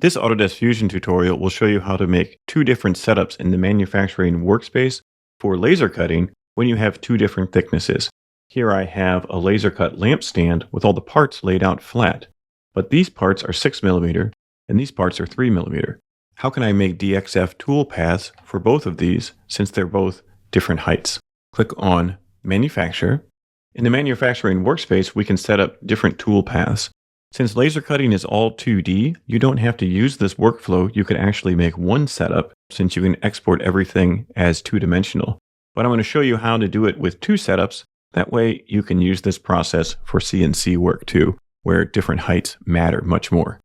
This Autodesk Fusion tutorial will show you how to make two different setups in the manufacturing workspace for laser cutting when you have two different thicknesses. Here I have a laser cut lamp stand with all the parts laid out flat, but these parts are 6mm and these parts are 3mm. How can I make DXF tool paths for both of these since they're both different heights? Click on Manufacture. In the manufacturing workspace, we can set up different tool paths. Since laser cutting is all 2D, you don't have to use this workflow. You can actually make one setup since you can export everything as two-dimensional. But I'm going to show you how to do it with two setups. That way you can use this process for CNC work too, where different heights matter much more.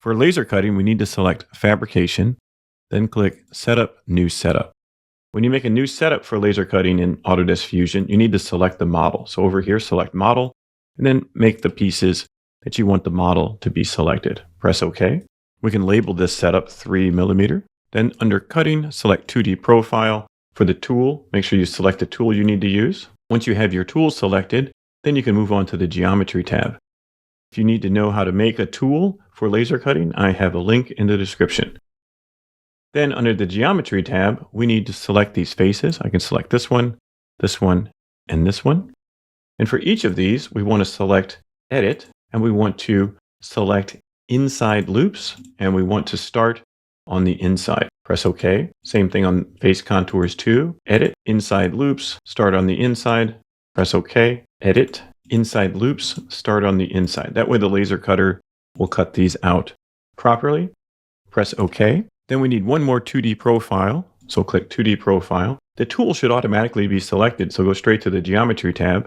For laser cutting, we need to select Fabrication, then click Setup, New Setup. When you make a new setup for laser cutting in Autodesk Fusion, you need to select the model. So over here, select Model, and then make the pieces that you want the model to be selected. Press OK. We can label this setup 3mm. Then under Cutting, select 2D Profile. For the tool, make sure you select the tool you need to use. Once you have your tool selected, then you can move on to the Geometry tab. If you need to know how to make a tool for laser cutting, I have a link in the description. Then under the Geometry tab, we need to select these faces. I can select this one, and this one. And for each of these, we want to select Edit, and we want to select Inside Loops, and we want to start on the inside. Press OK. Same thing on Face Contours 2. Edit, Inside Loops, start on the inside. Press OK. Edit, Inside Loops, start on the inside. That way the laser cutter will cut these out properly. Press OK. Then we need one more 2D profile. So click 2D Profile. The tool should automatically be selected, so go straight to the Geometry tab.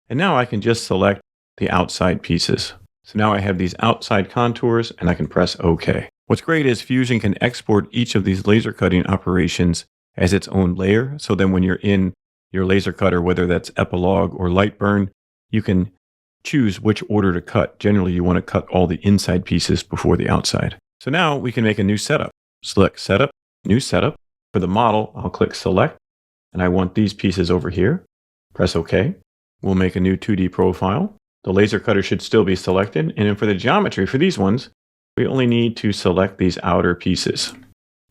And now I can just select the outside pieces. So now I have these outside contours and I can press OK. What's great is Fusion can export each of these laser cutting operations as its own layer. So then when you're in your laser cutter, whether that's Epilog or LightBurn, you can choose which order to cut. Generally, you want to cut all the inside pieces before the outside. So now we can make a new setup. Select Setup, New Setup. For the model, I'll click Select, and I want these pieces over here. Press OK. We'll make a new 2D profile. The laser cutter should still be selected. And then for the geometry, for these ones, we only need to select these outer pieces.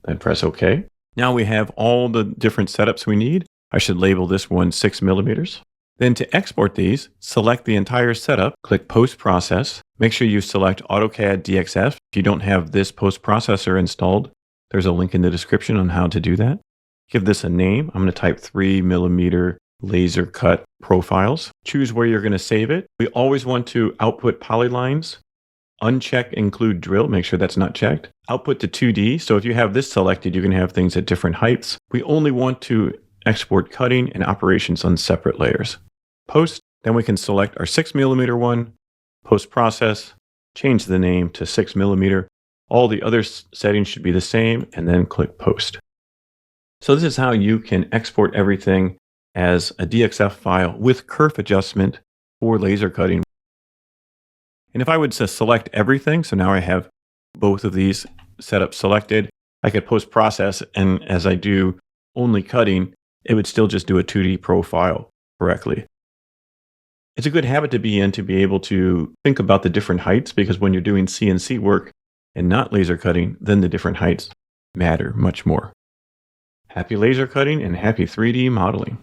Then press OK. Now we have all the different setups we need. I should label this one 6mm. Then to export these, select the entire setup, click Post Process. Make sure you select AutoCAD DXF. If you don't have this post processor installed, there's a link in the description on how to do that. Give this a name. I'm going to type 3mm laser cut profiles. Choose where you're going to save it. We always want to output polylines. Uncheck include drill. Make sure that's not checked. Output to 2D. So if you have this selected, you can have things at different heights. We only want to export cutting and operations on separate layers. Post. Then we can select our 6mm one. Post process. Change the name to 6mm. All the other settings should be the same, and then click Post. So this is how you can export everything as a DXF file with kerf adjustment for laser cutting. And if I would select everything, so now I have both of these setups selected, I could post process, and as I do only cutting, it would still just do a 2D profile correctly. It's a good habit to be in to be able to think about the different heights, because when you're doing CNC work and not laser cutting, then the different heights matter much more. Happy laser cutting and happy 3D modeling.